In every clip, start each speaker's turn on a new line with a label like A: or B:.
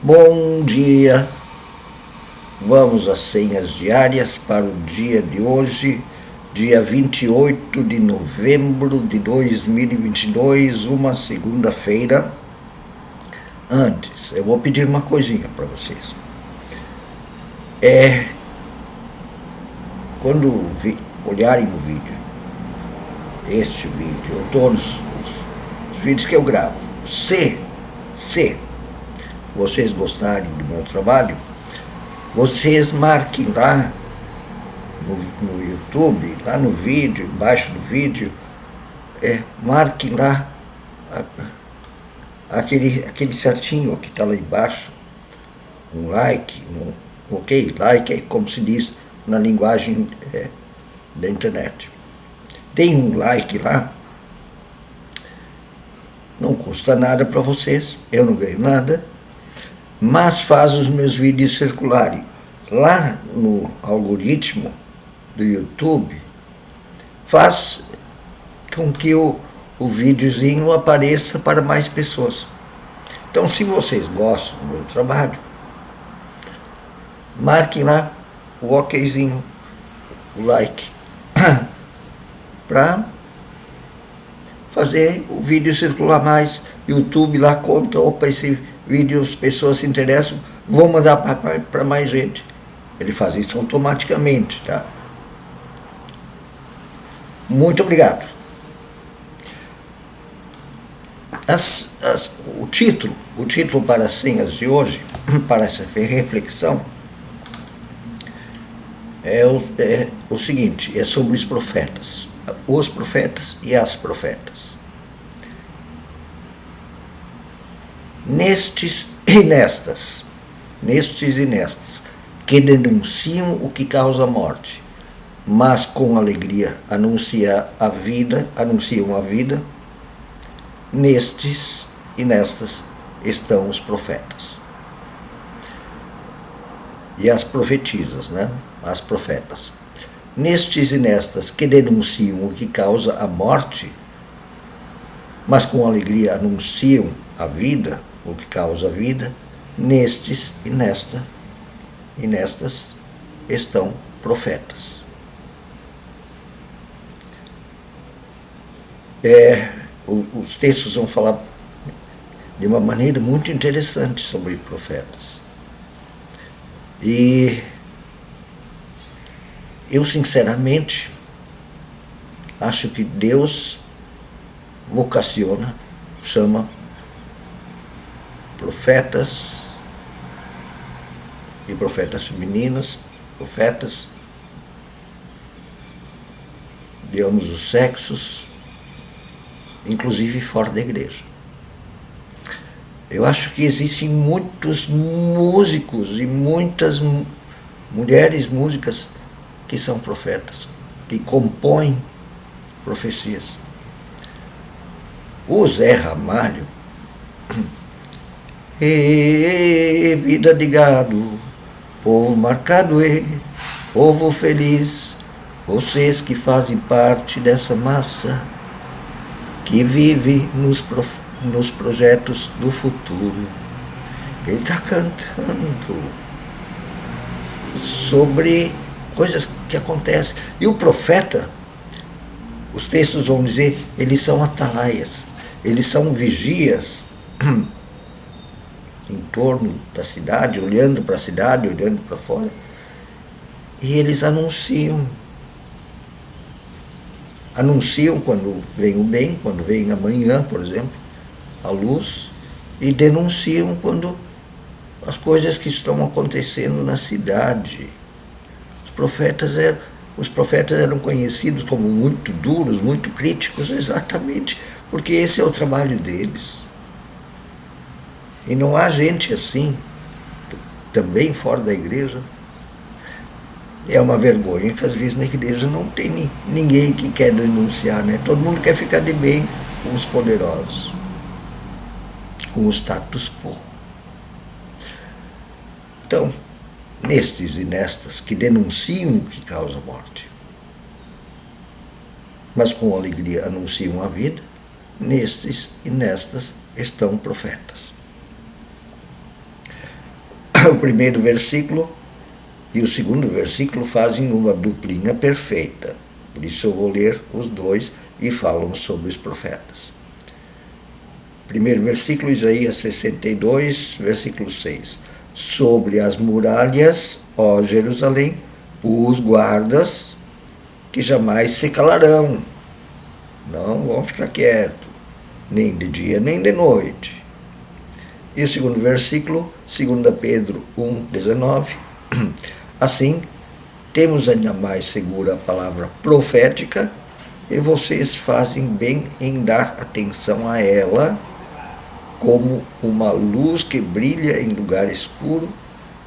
A: Bom dia, vamos às senhas diárias para o dia de hoje, dia 28 de novembro de 2022, uma segunda-feira. Antes, eu vou pedir uma coisinha para vocês. Quando olharem o vídeo, este vídeo, ou todos os vídeos que eu gravo, se vocês gostarem do meu trabalho, vocês marquem lá no YouTube, lá no vídeo, embaixo do vídeo, marquem lá aquele certinho que está lá embaixo, um like, ok? Like é como se diz na linguagem da internet. Deem um like lá, não custa nada para vocês, eu não ganho nada, mas faz os meus vídeos circularem. Lá no algoritmo do YouTube, faz com que o videozinho apareça para mais pessoas. Então, se vocês gostam do meu trabalho, marquem lá o okzinho, o like, para fazer o vídeo circular mais. YouTube lá conta, opa, esse vídeo as pessoas se interessam, vou mandar para mais gente. Ele faz isso automaticamente, tá? Muito obrigado. O título para as senhas de hoje, para essa reflexão, é o seguinte, é sobre os profetas e as profetas. Nestes e nestas, que denunciam o que causa morte, mas com alegria anunciam a vida, nestes e nestas estão os profetas. E as profetisas, né? As profetas. Nestes e nestas que denunciam o que causa a morte, mas com alegria anunciam a vida, o que causa a vida, nestes e nestas estão profetas. Os textos vão falar de uma maneira muito interessante sobre profetas. E eu, sinceramente, acho que Deus vocaciona, chama profetas e profetas femininas, profetas de ambos os sexos, inclusive fora da igreja. Eu acho que existem muitos músicos e muitas mulheres músicas que são profetas, que compõem profecias. O Zé Ramalho, vida de gado, povo marcado povo feliz, vocês que fazem parte dessa massa que vive nos projetos do futuro. Ele está cantando sobre coisas que acontecem. E o profeta, os textos vão dizer, eles são atalaias, eles são vigias em torno da cidade, olhando para a cidade, olhando para fora, e eles anunciam quando vem o bem, quando vem amanhã, por exemplo, a luz, e denunciam quando as coisas que estão acontecendo na cidade. Os profetas eram conhecidos como muito duros, muito críticos, exatamente porque esse é o trabalho deles. E não há gente assim, também fora da igreja. É uma vergonha que às vezes na igreja não tem ninguém que quer denunciar, né? Todo mundo quer ficar de bem com os poderosos, com o status quo. Então, nestes e nestas que denunciam o que causa morte, mas com alegria anunciam a vida, nestes e nestas estão profetas. o primeiro versículo e o segundo versículo fazem uma duplinha perfeita. Por isso eu vou ler os dois e falam sobre os profetas. Primeiro versículo, Isaías 62, versículo 6. Sobre as muralhas, ó Jerusalém, os guardas que jamais se calarão. Não vão ficar quietos, nem de dia nem de noite. E o segundo versículo, 2 Pedro 1,19. Assim, temos ainda mais segura a palavra profética, e vocês fazem bem em dar atenção a ela, como uma luz que brilha em lugar escuro,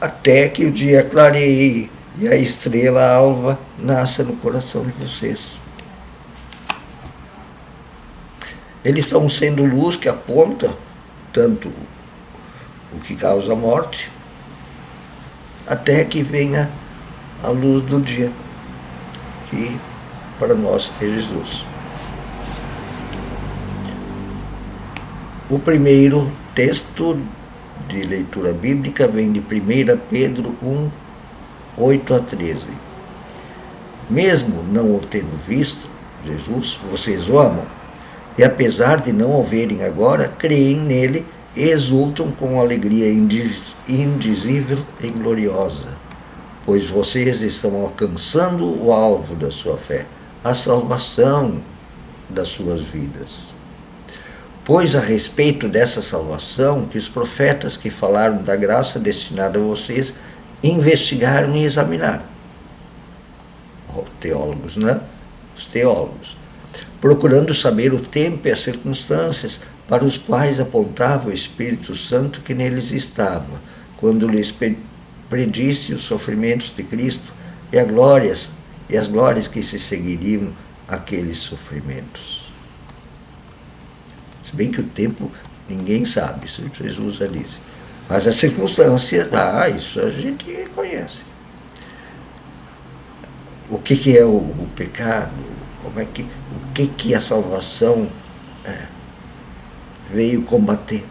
A: até que o dia clareie e a estrela alva nasça no coração de vocês. Eles estão sendo luz que aponta tanto o que causa a morte, até que venha a luz do dia, que para nós é Jesus. O primeiro texto de leitura bíblica vem de 1 Pedro 1, 8 a 13. Mesmo não o tendo visto, Jesus, vocês o amam, e apesar de não o verem agora, creem nele e exultam com alegria indizível e gloriosa, pois vocês estão alcançando o alvo da sua fé, a salvação das suas vidas. Pois a respeito dessa salvação, que os profetas que falaram da graça destinada a vocês, investigaram e examinaram. Teólogos, né? Os teólogos. Procurando saber o tempo e as circunstâncias para os quais apontava o Espírito Santo que neles estava, quando lhes predisse os sofrimentos de Cristo e as glórias que se seguiriam àqueles sofrimentos. Se bem que o tempo ninguém sabe, isso Jesus já disse. Mas as circunstâncias, isso a gente conhece. O que é o pecado? O que a salvação veio combater?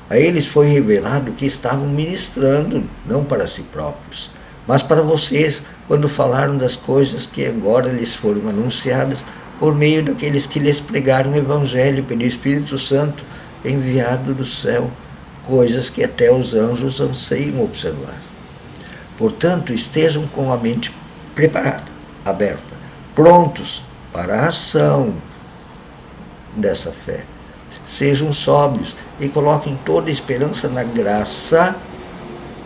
A: A eles foi revelado que estavam ministrando, não para si próprios, mas para vocês, quando falaram das coisas que agora lhes foram anunciadas por meio daqueles que lhes pregaram o Evangelho pelo Espírito Santo enviado do céu, coisas que até os anjos anseiam observar. Portanto, estejam com a mente preparada, aberta, prontos para a ação dessa fé. Sejam sóbrios e coloquem toda a esperança na graça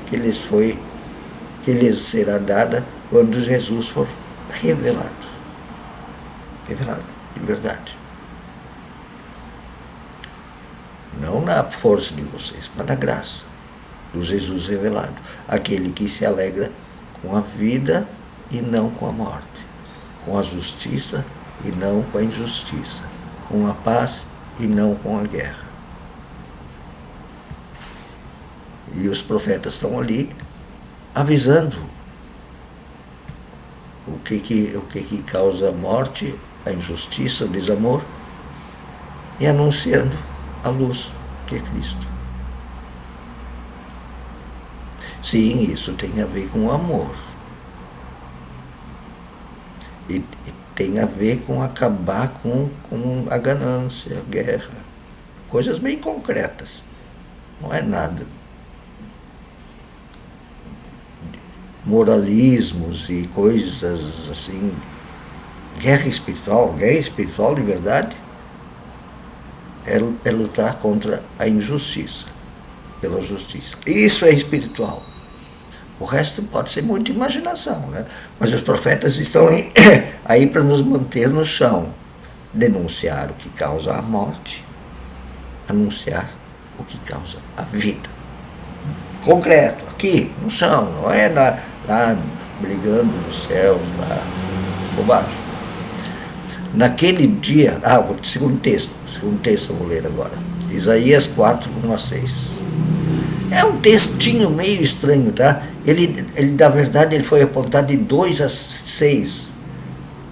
A: que lhes será dada quando Jesus for revelado. Revelado, de verdade. Não na força de vocês, mas na graça do Jesus revelado. Aquele que se alegra com a vida e não com a morte, com a justiça e não com a injustiça, com a paz e não com a guerra. E os profetas estão ali avisando o que causa a morte, a injustiça, o desamor, e anunciando a luz, que é Cristo. Sim, isso tem a ver com o amor. E tem a ver com acabar com a ganância, a guerra. Coisas bem concretas. Não é nada. Moralismos e coisas assim. Guerra espiritual de verdade, é lutar contra a injustiça, pela justiça. Isso é espiritual. O resto pode ser muita imaginação, né? Mas os profetas estão aí para nos manter no chão, denunciar o que causa a morte, anunciar o que causa a vida. Concreto, aqui, no chão, não é lá brigando nos céus, lá, bobagem. Naquele dia, o segundo texto eu vou ler agora, Isaías 4, 1 a 6. É um textinho meio estranho, tá? Ele na verdade, ele foi apontado de 2 a 6,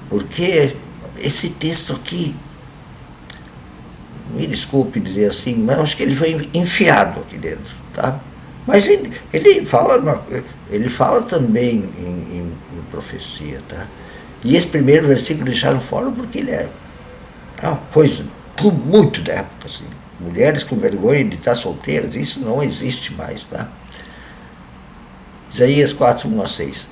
A: porque esse texto aqui, me desculpe dizer assim, mas acho que ele foi enfiado aqui dentro, tá? Mas ele fala também em profecia, tá? E esse primeiro versículo deixaram fora porque ele é uma coisa muito da época, assim. Mulheres com vergonha de estar solteiras, isso não existe mais, tá? Isaías 4, 1-6.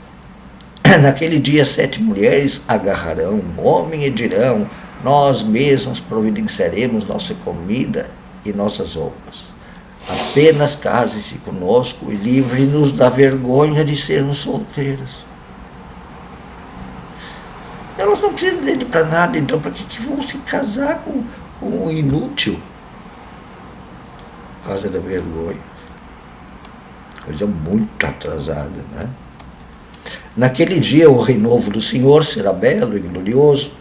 A: Naquele dia 7 mulheres agarrarão um homem e dirão: nós mesmos providenciaremos nossa comida e nossas roupas. Apenas case-se conosco e livre-nos da vergonha de sermos solteiras. Elas não precisam dele para nada, então para que vão se casar com um inútil? Por causa da vergonha. Coisa muito atrasada, né? Naquele dia o renovo do Senhor será belo e glorioso.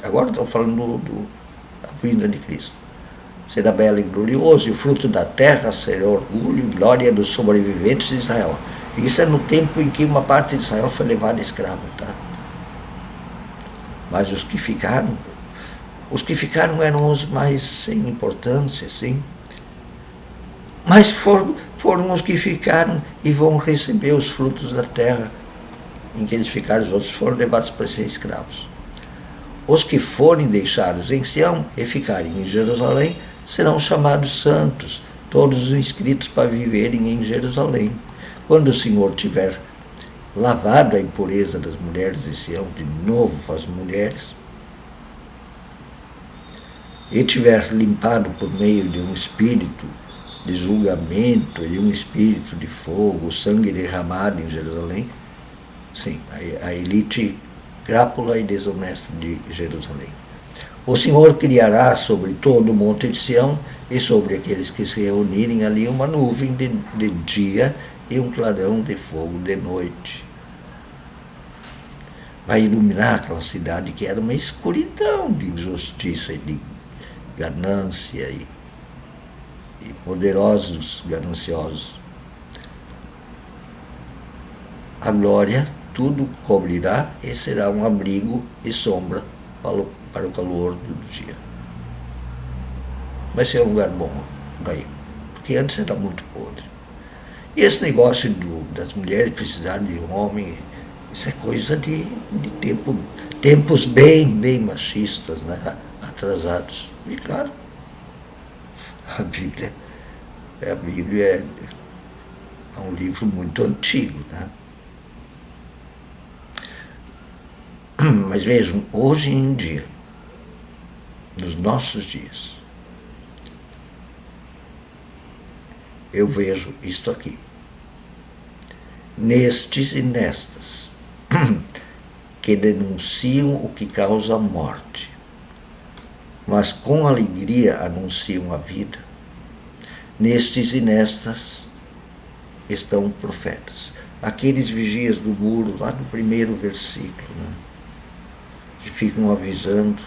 A: Agora estou falando da vinda de Cristo. Será belo e glorioso, e o fruto da terra será orgulho e glória dos sobreviventes de Israel. Isso é no tempo em que uma parte de Israel foi levada escrava, tá? Mas os que ficaram eram os mais sem importância, sim. Mas foram os que ficaram e vão receber os frutos da terra em que eles ficaram. Os outros foram levados para ser escravos. Os que forem deixados em Sião e ficarem em Jerusalém serão chamados santos, todos os inscritos para viverem em Jerusalém. Quando o Senhor tiver lavado a impureza das mulheres de Sião, de novo as mulheres, e tiver limpado por meio de um espírito de julgamento e um espírito de fogo, o sangue derramado em Jerusalém, sim, a elite crápula e desonesta de Jerusalém. O Senhor criará sobre todo o monte de Sião e sobre aqueles que se reunirem ali uma nuvem de dia e um clarão de fogo de noite. Vai iluminar aquela cidade que era uma escuridão de injustiça e de ganância e poderosos gananciosos. A glória tudo cobrirá e será um abrigo e sombra para o calor do dia. Vai ser um lugar bom daí, porque antes era muito podre. E esse negócio das mulheres precisarem de um homem, isso é coisa de tempos bem machistas, né? Atrasados. E claro, a Bíblia é um livro muito antigo, né? Mas vejam, hoje em dia, nos nossos dias, eu vejo isto aqui. Nestes e nestas que denunciam o que causa morte, mas com alegria anunciam a vida. Nestes e nestas estão profetas, aqueles vigias do muro, lá no primeiro versículo, né? Que ficam avisando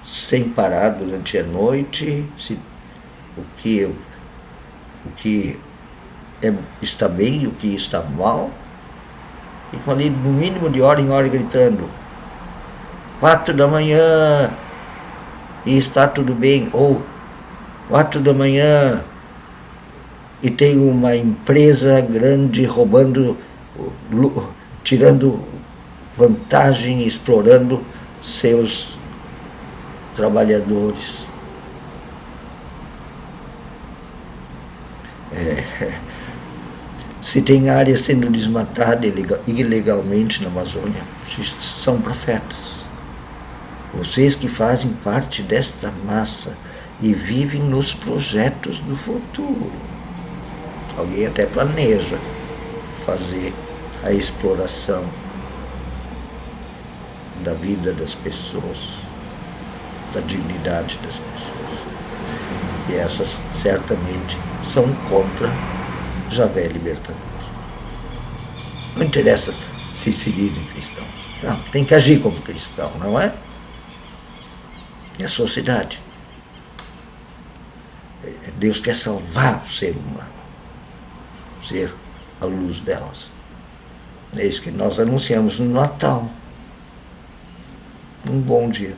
A: sem parar durante a noite o que está bem e o que está mal. Ficam ali no mínimo de hora em hora gritando 4 da manhã e está tudo bem, ou 4 da manhã e tem uma empresa grande roubando, tirando vantagem e explorando seus trabalhadores. Se tem área sendo desmatada ilegalmente na Amazônia, são profetas. Vocês que fazem parte desta massa e vivem nos projetos do futuro. Alguém até planeja fazer a exploração da vida das pessoas, da dignidade das pessoas. E essas certamente são contra Javé libertador. Não interessa se dizem cristãos. Não, tem que agir como cristão, não é? E a sociedade. Deus quer salvar o ser humano, ser a luz delas. É isso que nós anunciamos no Natal. Um bom dia.